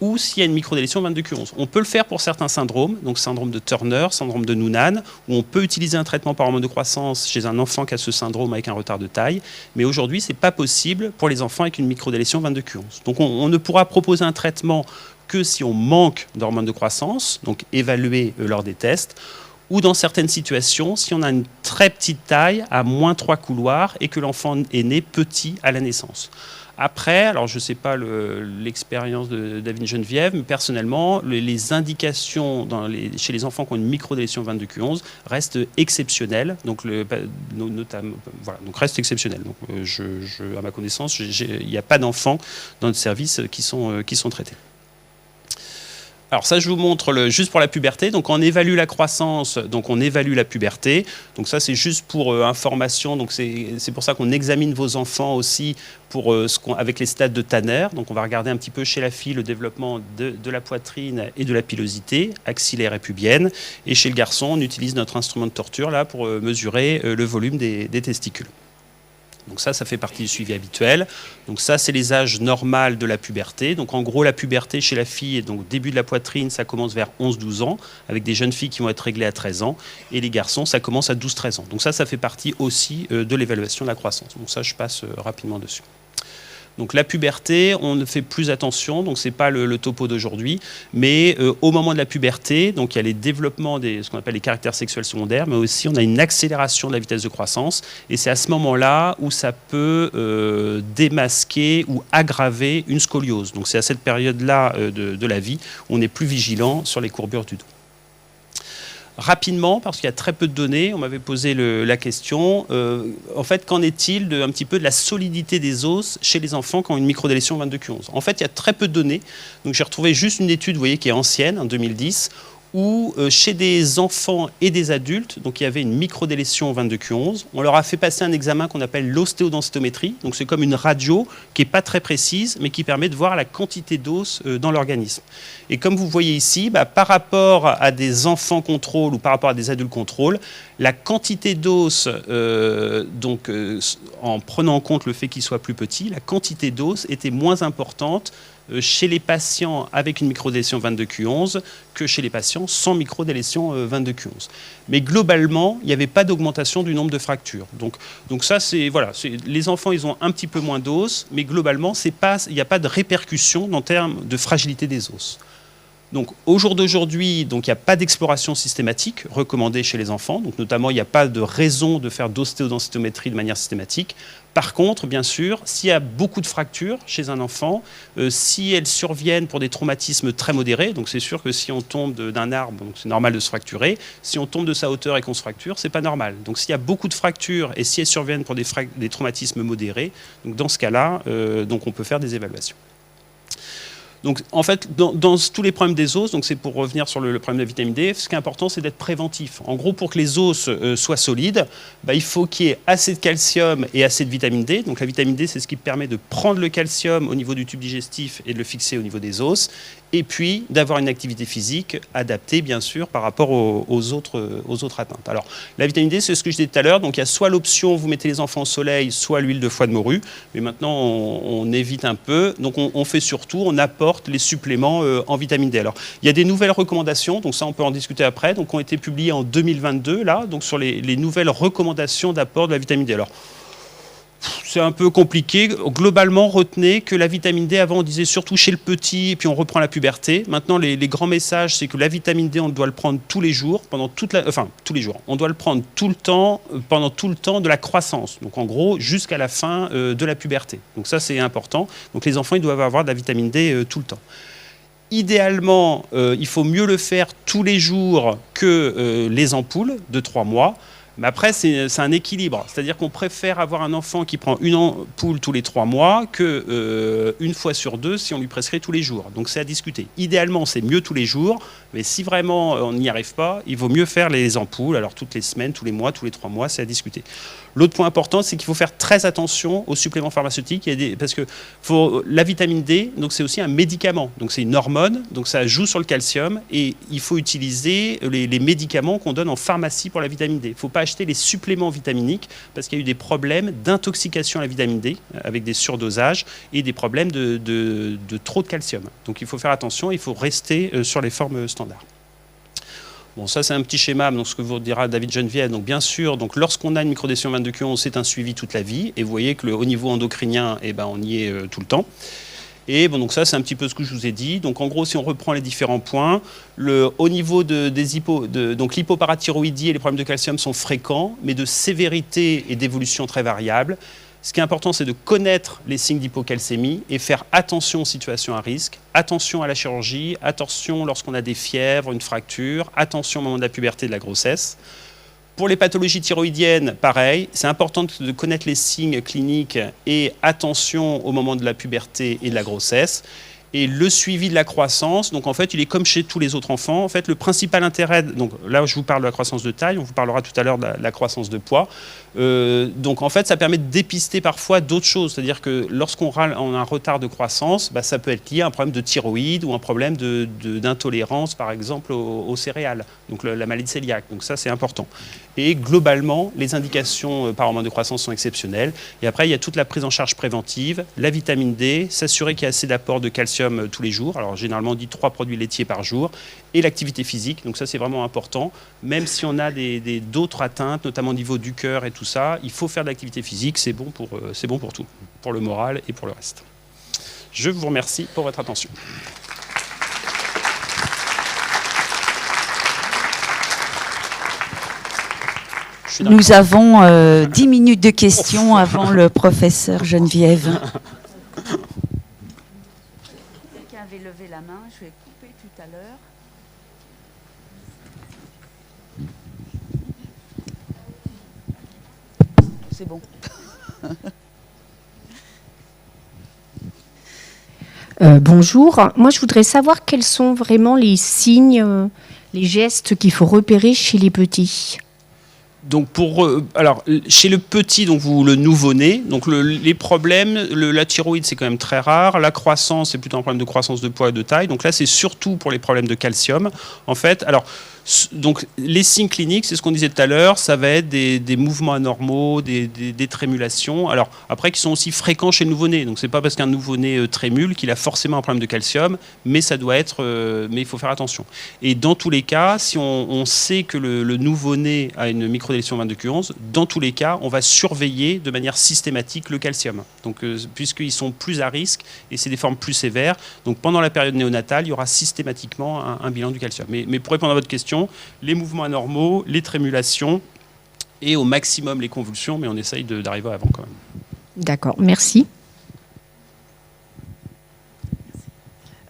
ou s'il y a une microdélétion 22q11. On peut le faire pour certains syndromes, donc syndrome de Turner, syndrome de Noonan, où on peut utiliser un traitement par hormone de croissance chez un enfant qui a ce syndrome avec un retard de taille. Mais aujourd'hui, ce n'est pas possible pour les enfants avec une microdélétion 22q11. Donc, on ne pourra proposer un traitement que si on manque d'hormones de croissance, donc évalué lors des tests, ou dans certaines situations, si on a une très petite taille, à moins 3 couloirs, et que l'enfant est né petit à la naissance. Après, alors je ne sais pas l'expérience de David Geneviève, mais personnellement, les indications chez les enfants qui ont une microdélétion 22q11 restent exceptionnelles, donc restent exceptionnelles. Donc, à ma connaissance, il n'y a pas d'enfants dans notre service qui sont traités. Alors ça, je vous montre juste pour la puberté. Donc on évalue la croissance, donc on évalue la puberté. Donc ça, c'est juste pour information. Donc c'est pour ça qu'on examine vos enfants aussi avec les stades de Tanner. Donc on va regarder un petit peu chez la fille le développement de la poitrine et de la pilosité, axillaire et pubienne. Et chez le garçon, on utilise notre instrument de torture là pour mesurer le volume des testicules. Donc ça fait partie du suivi habituel. Donc ça, c'est les âges normaux de la puberté. Donc en gros, la puberté chez la fille, donc début de la poitrine, ça commence vers 11-12 ans, avec des jeunes filles qui vont être réglées à 13 ans. Et les garçons, ça commence à 12-13 ans. Donc ça fait partie aussi de l'évaluation de la croissance. Donc ça, je passe rapidement dessus. Donc la puberté, on ne fait plus attention, donc ce n'est pas le topo d'aujourd'hui, mais au moment de la puberté, donc il y a les développements ce qu'on appelle les caractères sexuels secondaires, mais aussi on a une accélération de la vitesse de croissance, et c'est à ce moment-là où ça peut démasquer ou aggraver une scoliose. Donc c'est à cette période-là de la vie où on est plus vigilant sur les courbures du dos. Rapidement, parce qu'il y a très peu de données, on m'avait posé la question, en fait, qu'en est-il un petit peu de la solidité des os chez les enfants qui ont une microdélétion 22q11 ? En fait, il y a très peu de données, donc j'ai retrouvé juste une étude, vous voyez, qui est ancienne, en 2010, où chez des enfants et des adultes, donc il y avait une microdélétion 22q11, on leur a fait passer un examen qu'on appelle l'ostéodensitométrie, donc c'est comme une radio qui n'est pas très précise, mais qui permet de voir la quantité d'os dans l'organisme. Et comme vous voyez ici, par rapport à des enfants contrôle ou par rapport à des adultes contrôle, la quantité d'os, en prenant en compte le fait qu'ils soient plus petits, la quantité d'os était moins importante chez les patients avec une microdélétion 22q11 que chez les patients sans microdélétion 22q11. Mais globalement, il n'y avait pas d'augmentation du nombre de fractures. Donc ça, les enfants, ils ont un petit peu moins d'os, mais globalement, il n'y a pas de répercussion en termes de fragilité des os. Donc, au jour d'aujourd'hui, il n'y a pas d'exploration systématique recommandée chez les enfants. Donc, notamment, il n'y a pas de raison de faire d'ostéodensitométrie de manière systématique. Par contre, bien sûr, s'il y a beaucoup de fractures chez un enfant, si elles surviennent pour des traumatismes très modérés, donc c'est sûr que si on tombe d'un arbre, donc c'est normal de se fracturer. Si on tombe de sa hauteur et qu'on se fracture, c'est pas normal. Donc, s'il y a beaucoup de fractures et si elles surviennent pour des traumatismes modérés, donc dans ce cas-là, on peut faire des évaluations. Donc, en fait, dans tous les problèmes des os, donc c'est pour revenir sur le problème de la vitamine D, ce qui est important, c'est d'être préventif. En gros, pour que les os soient solides, il faut qu'il y ait assez de calcium et assez de vitamine D. Donc, la vitamine D, c'est ce qui permet de prendre le calcium au niveau du tube digestif et de le fixer au niveau des os. Et puis, d'avoir une activité physique adaptée, bien sûr, par rapport aux autres atteintes. Alors, la vitamine D, c'est ce que je disais tout à l'heure. Donc, il y a soit l'option, vous mettez les enfants au soleil, soit l'huile de foie de morue. Mais maintenant, on évite un peu. Donc, on fait surtout, on apporte les suppléments en vitamine D. Alors, il y a des nouvelles recommandations. Donc, ça, on peut en discuter après. Donc, ont été publiées en 2022, là. Donc, sur les nouvelles recommandations d'apport de la vitamine D. Alors, c'est un peu compliqué. Globalement, retenez que la vitamine D, avant, on disait surtout chez le petit, et puis on reprend la puberté. Maintenant, les grands messages, c'est que la vitamine D, on doit le prendre tous les jours, tous les jours. On doit le prendre tout le temps, pendant tout le temps de la croissance. Donc, en gros, jusqu'à la fin de la puberté. Donc, ça, c'est important. Donc, les enfants, ils doivent avoir de la vitamine D tout le temps. Idéalement, il faut mieux le faire tous les jours que les ampoules de 3 mois. Mais après, c'est un équilibre. C'est-à-dire qu'on préfère avoir un enfant qui prend une ampoule tous les 3 mois qu'une fois sur 2 si on lui prescrit tous les jours. Donc c'est à discuter. Idéalement, c'est mieux tous les jours. Mais si vraiment on n'y arrive pas, il vaut mieux faire les ampoules. Alors toutes les semaines, tous les mois, tous les 3 mois, c'est à discuter. L'autre point important, c'est qu'il faut faire très attention aux suppléments pharmaceutiques. Parce que la vitamine D, donc c'est aussi un médicament. Donc c'est une hormone. Donc ça joue sur le calcium. Et il faut utiliser les médicaments qu'on donne en pharmacie pour la vitamine D. Il ne faut pas acheter les suppléments vitaminiques parce qu'il y a eu des problèmes d'intoxication à la vitamine D avec des surdosages et des problèmes de trop de calcium. Donc il faut faire attention, il faut rester sur les formes standards. Bon, ça c'est un petit schéma, donc ce que vous dira David Geneviève. Donc bien sûr, donc lorsqu'on a une microdélétion 22Q11, c'est un suivi toute la vie. Et vous voyez que au niveau endocrinien, on y est tout le temps. Et bon, donc ça, c'est un petit peu ce que je vous ai dit. Donc en gros, si on reprend les différents points, au niveau donc l'hypoparathyroïdie et les problèmes de calcium sont fréquents, mais de sévérité et d'évolution très variables. Ce qui est important, c'est de connaître les signes d'hypocalcémie et faire attention aux situations à risque, attention à la chirurgie, attention lorsqu'on a des fièvres, une fracture, attention au moment de la puberté et de la grossesse. Pour les pathologies thyroïdiennes, pareil, c'est important de connaître les signes cliniques et attention au moment de la puberté et de la grossesse. Et le suivi de la croissance, donc en fait, il est comme chez tous les autres enfants. En fait, le principal intérêt, donc là, je vous parle de la croissance de taille, on vous parlera tout à l'heure de la croissance de poids. Donc en fait, ça permet de dépister parfois d'autres choses. C'est-à-dire que lorsqu'on a un retard de croissance, ça peut être lié à un problème de thyroïde ou un problème d'intolérance, par exemple, aux céréales, donc la maladie cœliaque. Donc ça, c'est important. Et globalement, les indications par hormone de croissance sont exceptionnelles. Et après, il y a toute la prise en charge préventive, la vitamine D, s'assurer qu'il y a assez d'apport de calcium tous les jours. Alors généralement, on dit 3 produits laitiers par jour. Et l'activité physique. Donc ça, c'est vraiment important. Même si on a d'autres atteintes, notamment au niveau du cœur et tout ça, il faut faire de l'activité physique. C'est bon pour tout, pour le moral et pour le reste. Je vous remercie pour votre attention. Nous avons 10 minutes de questions avant le professeur Geneviève. Quelqu'un avait levé la main, je vais couper tout à l'heure. C'est bon. Bonjour. Moi, je voudrais savoir quels sont vraiment les signes, les gestes qu'il faut repérer chez les petits. Donc alors chez le petit, donc le nouveau-né, donc les problèmes, la thyroïde c'est quand même très rare, la croissance c'est plutôt un problème de croissance de poids et de taille, donc là c'est surtout pour les problèmes de calcium en fait. Alors donc les signes cliniques, c'est ce qu'on disait tout à l'heure, ça va être des mouvements anormaux, des trémulations, alors après qui sont aussi fréquents chez le nouveau-né, donc c'est pas parce qu'un nouveau-né trémule qu'il a forcément un problème de calcium, mais ça doit être, mais il faut faire attention. Et dans tous les cas, si on sait que le nouveau-né a une microdélétion 22Q11, dans tous les cas, on va surveiller de manière systématique le calcium, donc puisqu'ils sont plus à risque et c'est des formes plus sévères, donc pendant la période néonatale, il y aura systématiquement un bilan du calcium. Mais pour répondre à votre question, les mouvements anormaux, les trémulations et au maximum les convulsions, mais on essaye d'arriver avant quand même. D'accord, merci.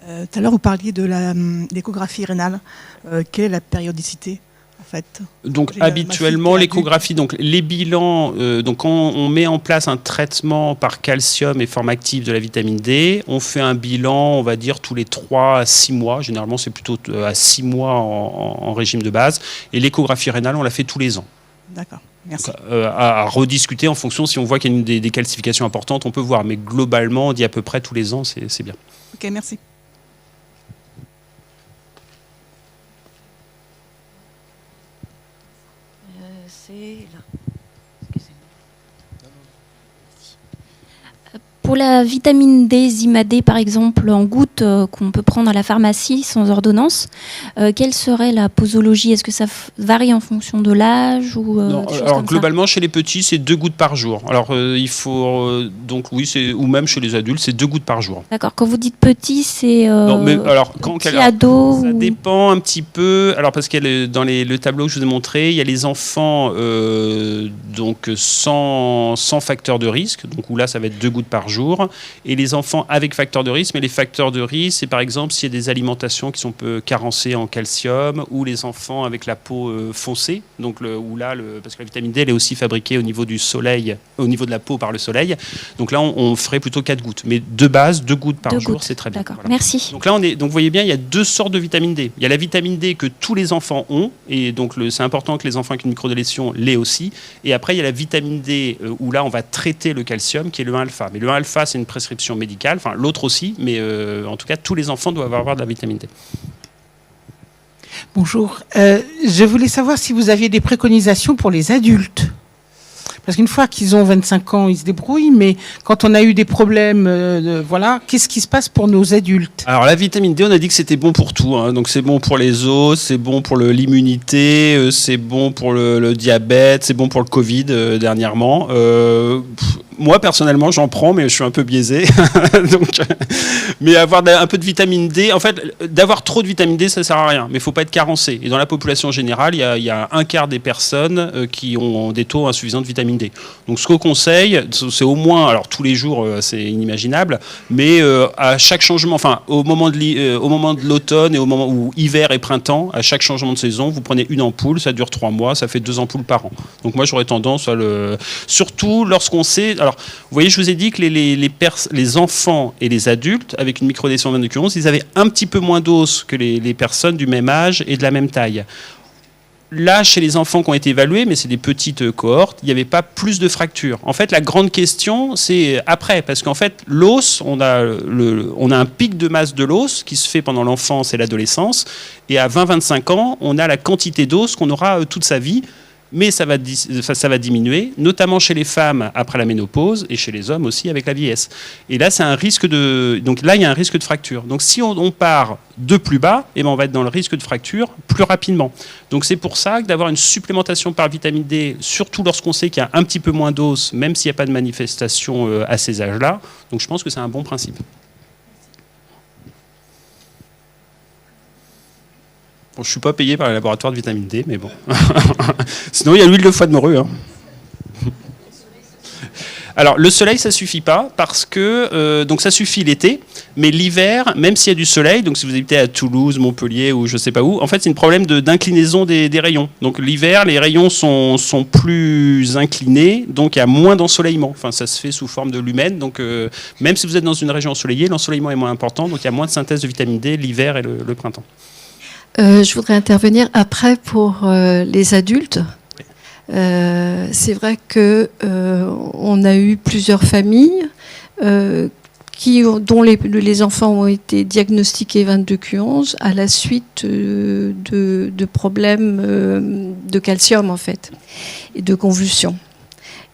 Tout à l'heure, vous parliez de l'échographie rénale. Quelle est la périodicité à fait? Donc J'ai habituellement ma fille qui est l'échographie, donc les bilans, donc quand on met en place un traitement par calcium et forme active de la vitamine D, on fait un bilan, on va dire tous les 3 à 6 mois. Généralement c'est plutôt à 6 mois en régime de base. Et l'échographie rénale, on la fait tous les ans. D'accord, merci. Donc, à rediscuter en fonction, si on voit qu'il y a des calcifications importantes, on peut voir. Mais globalement, on dit à peu près tous les ans, c'est bien. Ok, merci. C'est là. Pour la vitamine D, Zima-D par exemple, en gouttes qu'on peut prendre à la pharmacie sans ordonnance, quelle serait la posologie? Est-ce que ça varie en fonction de l'âge ou Non, des choses alors comme globalement chez les petits c'est 2 gouttes par jour. Alors il faut donc oui, ou même chez les adultes c'est 2 gouttes par jour. ça? D'accord. Quand vous dites petit, c'est Non, mais alors petit ado ça ou... dépend un petit peu. Alors parce qu'il y a dans le tableau que je vous ai montré, il y a les enfants donc sans facteur de risque, donc où là ça va être 2 gouttes par jour, et les enfants avec facteur de risque. Mais les facteurs de risque, c'est par exemple s'il y a des alimentations qui sont peu carencées en calcium, ou les enfants avec la peau foncée, donc parce que la vitamine D elle est aussi fabriquée au niveau du soleil, au niveau de la peau par le soleil. Donc là on ferait plutôt 4 gouttes, mais de base 2 gouttes par jour, c'est très bien. D'accord, Voilà. merci. Donc là, donc vous voyez bien, il y a 2 sortes de vitamine D. Il y a la vitamine D que tous les enfants ont, et donc c'est important que les enfants avec une microdélétion l'aient aussi. Et après, il y a la vitamine D où là, on va traiter le calcium, qui est le 1-alpha. Mais le 1-alpha, c'est une prescription médicale, enfin l'autre aussi, mais en tout cas, tous les enfants doivent avoir de la vitamine D. Bonjour. Je voulais savoir si vous aviez des préconisations pour les adultes. Parce qu'une fois qu'ils ont 25 ans, ils se débrouillent, mais quand on a eu des problèmes, voilà, qu'est-ce qui se passe pour nos adultes? Alors la vitamine D, on a dit que c'était bon pour tout, hein. Donc c'est bon pour les os, c'est bon pour l'immunité, c'est bon pour le diabète, c'est bon pour le Covid dernièrement. Moi personnellement j'en prends, mais je suis un peu biaisé. Donc, mais avoir un peu de vitamine D, en fait d'avoir trop de vitamine D ça sert à rien, mais il faut pas être carencé. Et dans la population générale, il y a un quart des personnes qui ont des taux insuffisants de vitamine D. Donc ce qu'on conseille, c'est au moins, alors tous les jours c'est inimaginable, mais à chaque changement, enfin au moment de l'automne et au moment où hiver et printemps, à chaque changement de saison, vous prenez une ampoule, ça dure 3 mois, ça fait 2 ampoules par an. Donc moi j'aurais tendance à surtout lorsqu'on sait, alors vous voyez, je vous ai dit que les enfants et les adultes avec une microdélétion de 22 ils avaient un petit peu moins d'os que les personnes du même âge et de la même taille. Là, chez les enfants qui ont été évalués, mais c'est des petites cohortes, il n'y avait pas plus de fractures. En fait, la grande question, c'est après, parce qu'en fait, l'os, on a un pic de masse de l'os qui se fait pendant l'enfance et l'adolescence, et à 20-25 ans, on a la quantité d'os qu'on aura toute sa vie, mais ça va diminuer, notamment chez les femmes après la ménopause et chez les hommes aussi avec la vieillesse. Et là, c'est un risque donc là, il y a un risque de fracture. Donc si on part de plus bas, eh ben, on va être dans le risque de fracture plus rapidement. Donc c'est pour ça que d'avoir une supplémentation par vitamine D, surtout lorsqu'on sait qu'il y a un petit peu moins d'os, même s'il n'y a pas de manifestation à ces âges-là, donc je pense que c'est un bon principe. Bon, je ne suis pas payé par les laboratoires de vitamine D, mais bon. Sinon, il y a l'huile de foie de morue. Hein. Alors, le soleil, ça ne suffit pas, parce que donc ça suffit l'été, mais l'hiver, même s'il y a du soleil, donc si vous habitez à Toulouse, Montpellier ou je ne sais pas où, en fait, c'est un problème d'inclinaison des rayons. Donc l'hiver, les rayons sont plus inclinés, donc il y a moins d'ensoleillement. Enfin, ça se fait sous forme de lumen. Donc, même si vous êtes dans une région ensoleillée, l'ensoleillement est moins important, donc il y a moins de synthèse de vitamine D l'hiver et le printemps. Je voudrais intervenir après pour les adultes. C'est vrai que on a eu plusieurs familles dont les enfants ont été diagnostiqués 22q11 à la suite de problèmes de calcium en fait et de convulsions.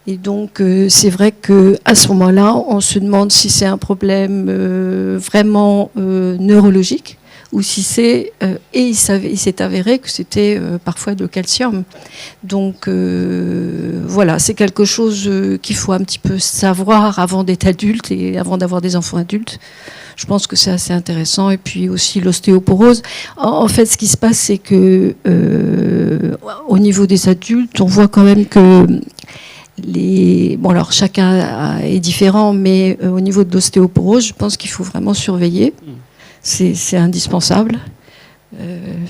Et donc c'est vrai que à ce moment-là, on se demande si c'est un problème vraiment neurologique, ou si c'est il s'est avéré que c'était parfois de calcium. Donc voilà, c'est quelque chose qu'il faut un petit peu savoir avant d'être adulte et avant d'avoir des enfants adultes. Je pense que c'est assez intéressant. Et puis aussi l'ostéoporose. En fait, ce qui se passe, c'est que au niveau des adultes, on voit quand même que bon, alors chacun est différent, mais au niveau de l'ostéoporose, je pense qu'il faut vraiment surveiller. C'est indispensable.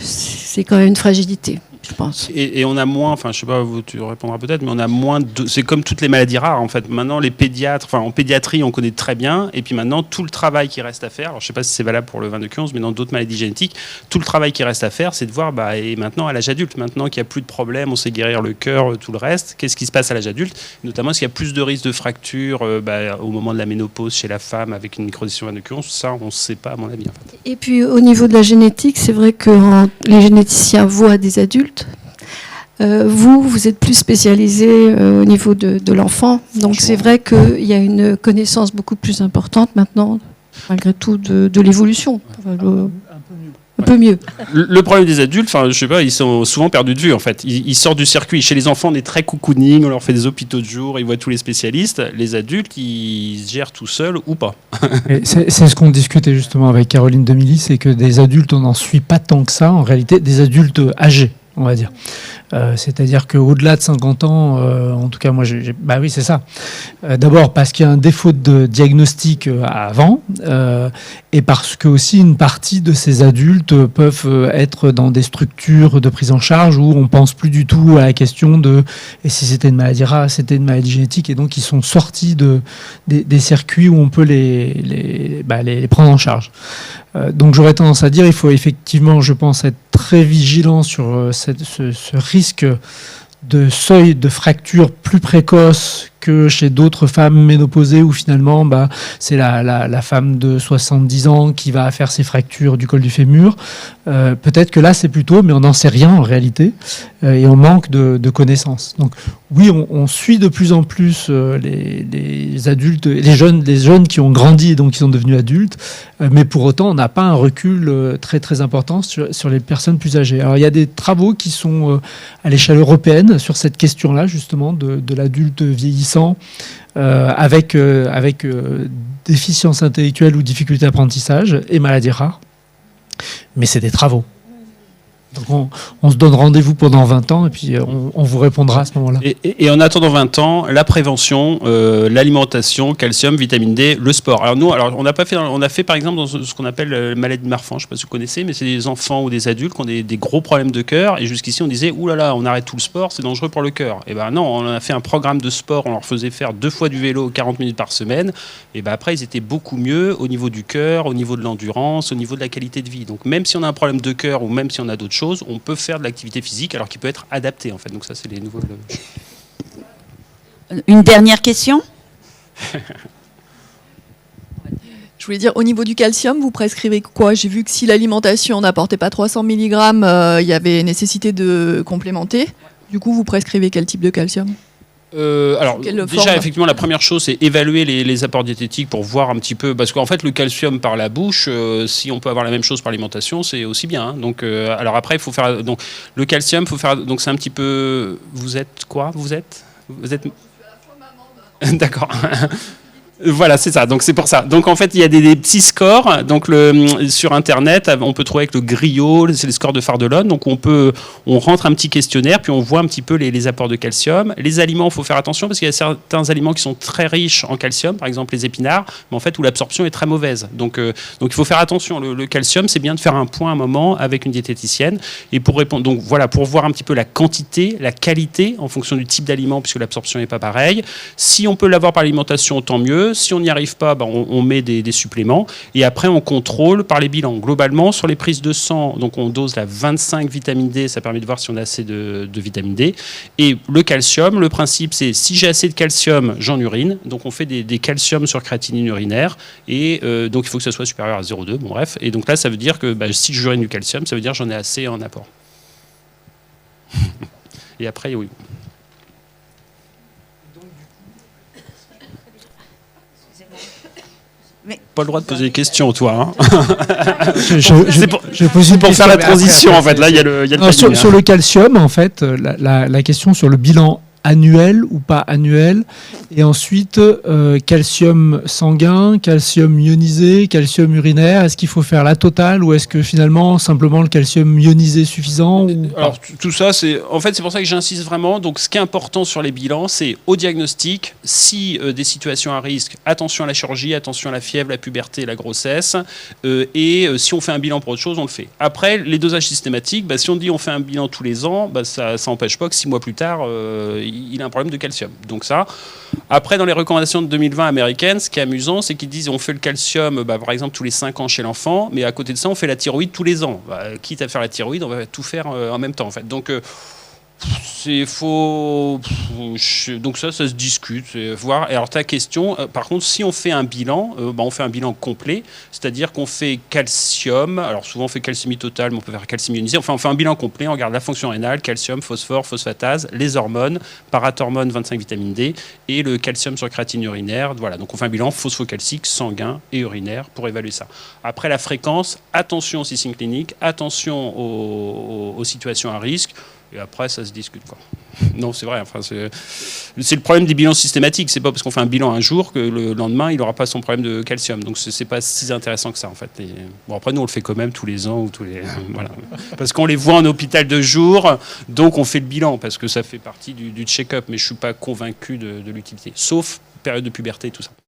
C'est quand même une fragilité. je pense. Et on a moins, enfin je sais pas, tu répondras peut-être, mais on a moins de. C'est comme toutes les maladies rares en fait. Maintenant les pédiatres, enfin en pédiatrie on connaît très bien, et puis maintenant tout le travail qui reste à faire. Alors je sais pas si c'est valable pour le 22q11, mais dans d'autres maladies génétiques, tout le travail qui reste à faire, c'est de voir, et maintenant à l'âge adulte, maintenant qu'il n'y a plus de problème, on sait guérir le cœur, tout le reste. Qu'est-ce qui se passe à l'âge adulte? Notamment est-ce qu'il y a plus de risques de fractures au moment de la ménopause chez la femme avec une microdystrophie 22q11? Ça on ne sait pas à mon avis. En fait. Et puis au niveau de la génétique, c'est vrai que les généticiens voient des adultes. Vous êtes plus spécialisé au niveau de l'enfant. Donc c'est vrai qu'il y a une connaissance beaucoup plus importante maintenant, malgré tout, de l'évolution. Un peu mieux. Le problème des adultes, je sais pas, ils sont souvent perdus de vue en fait. Ils sortent du circuit. Chez les enfants, on est très cocooning, on leur fait des hôpitaux de jour, ils voient tous les spécialistes. Les adultes, ils se gèrent tout seuls ou pas. C'est ce qu'on discutait justement avec Caroline Demilly, c'est que des adultes, on n'en suit pas tant que ça. En réalité, des adultes âgés, on va dire. C'est-à-dire qu'au-delà de 50 ans, en tout cas moi, bah oui c'est ça. D'abord parce qu'il y a un défaut de diagnostic avant, et parce que aussi une partie de ces adultes peuvent être dans des structures de prise en charge où on pense plus du tout à la question de et si c'était une maladie rare, c'était une maladie génétique, et donc ils sont sortis des circuits où on peut les prendre en charge. Donc j'aurais tendance à dire il faut effectivement, je pense, être très vigilant sur ce risque de seuil de fracture plus précoce que chez d'autres femmes ménopausées où finalement c'est la femme de 70 ans qui va faire ses fractures du col du fémur. Peut-être que là c'est plus tôt, mais on n'en sait rien en réalité, et on manque de connaissances. Donc oui, on suit de plus en plus les adultes, les jeunes qui ont grandi et donc qui sont devenus adultes, mais pour autant on n'a pas un recul très très important sur les personnes plus âgées. Alors il y a des travaux qui sont à l'échelle européenne sur cette question-là justement de l'adulte vieillissant avec déficience intellectuelle ou difficulté d'apprentissage et maladies rares. Mais c'est des travaux. Donc on se donne rendez-vous pendant 20 ans et puis on vous répondra à ce moment-là. Et en attendant 20 ans, la prévention, l'alimentation, calcium, vitamine D, le sport. Alors nous, on a fait par exemple dans ce qu'on appelle maladie de Marfan, je ne sais pas si vous connaissez, mais c'est des enfants ou des adultes qui ont des gros problèmes de cœur, et jusqu'ici on disait oulala, on arrête tout le sport, c'est dangereux pour le cœur. Et non, on a fait un programme de sport, on leur faisait faire 2 fois du vélo 40 minutes par semaine, et après ils étaient beaucoup mieux au niveau du cœur, au niveau de l'endurance, au niveau de la qualité de vie. Donc même si on a un problème de cœur ou même si on a d'autres choses, on peut faire de l'activité physique alors qu'il peut être adapté en fait. Donc ça c'est les nouveaux. Une dernière question. Je voulais dire, au niveau du calcium, vous prescrivez quoi? J'ai vu que si l'alimentation n'apportait pas 300 mg, il y avait nécessité de complémenter. Du coup, vous prescrivez quel type de calcium? Alors déjà effectivement la première chose c'est évaluer les apports diététiques pour voir un petit peu, parce qu'en fait le calcium par la bouche, si on peut avoir la même chose par l'alimentation c'est aussi bien, hein. Donc alors après il faut faire donc le calcium, faut faire donc c'est un petit peu, vous êtes d'accord. Voilà, c'est ça. Donc c'est pour ça. Donc en fait, il y a des petits scores. Donc sur Internet, on peut trouver avec le Griot, c'est les scores de Fardelone. Donc on rentre un petit questionnaire, puis on voit un petit peu les apports de calcium. Les aliments, il faut faire attention parce qu'il y a certains aliments qui sont très riches en calcium, par exemple les épinards, mais en fait où l'absorption est très mauvaise. Donc il faut faire attention. Le calcium, c'est bien de faire un point à un moment avec une diététicienne et pour répondre. Donc voilà, pour voir un petit peu la quantité, la qualité en fonction du type d'aliment, puisque l'absorption n'est pas pareille. Si on peut l'avoir par l'alimentation, tant mieux. Si on n'y arrive pas, on met des suppléments et après on contrôle par les bilans. Globalement, sur les prises de sang, donc on dose la 25 vitamine D, ça permet de voir si on a assez de vitamine D. Et le calcium, le principe c'est si j'ai assez de calcium, j'en urine. Donc on fait des calciums sur créatinine urinaire et donc il faut que ça soit supérieur à 0,2. Bon bref. Et donc là, ça veut dire que si j'urine du calcium, ça veut dire que j'en ai assez en apport. Et après, oui. Mais... Pas le droit de poser des questions, toi. Hein. C'est pour faire la transition, en fait. Là, il y a le sur le calcium, en fait, la question sur le bilan annuel ou pas annuel? Et ensuite, calcium sanguin, calcium ionisé, calcium urinaire, est-ce qu'il faut faire la totale ou est-ce que finalement simplement le calcium ionisé est suffisant ou... Alors tout ça, c'est pour ça que j'insiste vraiment. Donc ce qui est important sur les bilans, c'est au diagnostic, si des situations à risque, attention à la chirurgie, attention à la fièvre, la puberté, la grossesse, et si on fait un bilan pour autre chose, on le fait. Après, les dosages systématiques, si on dit on fait un bilan tous les ans, ça n'empêche pas que 6 mois plus tard, il a un problème de calcium. Donc ça. Après, dans les recommandations de 2020 américaines, ce qui est amusant, c'est qu'ils disent on fait le calcium, par exemple, tous les 5 ans chez l'enfant, mais à côté de ça, on fait la thyroïde tous les ans. Quitte à faire la thyroïde, on va tout faire en même temps, en fait. Donc, c'est faux. Donc ça se discute. Voir. Et alors ta question, par contre, si on fait un bilan, on fait un bilan complet, c'est-à-dire qu'on fait calcium. Alors souvent on fait calciumie totale, mais on peut faire calcium ionisé. Enfin, on fait un bilan complet. On regarde la fonction rénale, calcium, phosphore, phosphatase, les hormones, parathormone, 25 vitamine D et le calcium sur créatine urinaire. Voilà. Donc on fait un bilan phosphocalcique, sanguin et urinaire pour évaluer ça. Après la fréquence, attention aux signes cliniques, attention aux situations à risque. Et après, ça se discute, quoi. Non, c'est vrai. Enfin, c'est le problème des bilans systématiques. C'est pas parce qu'on fait un bilan un jour que le lendemain, il n'aura pas son problème de calcium. Donc, c'est pas si intéressant que ça, en fait. Et, bon, après, nous, on le fait quand même tous les ans ou tous les... voilà. Parce qu'on les voit en hôpital de jour, donc on fait le bilan parce que ça fait partie du check-up. Mais je suis pas convaincu de l'utilité, sauf période de puberté et tout ça.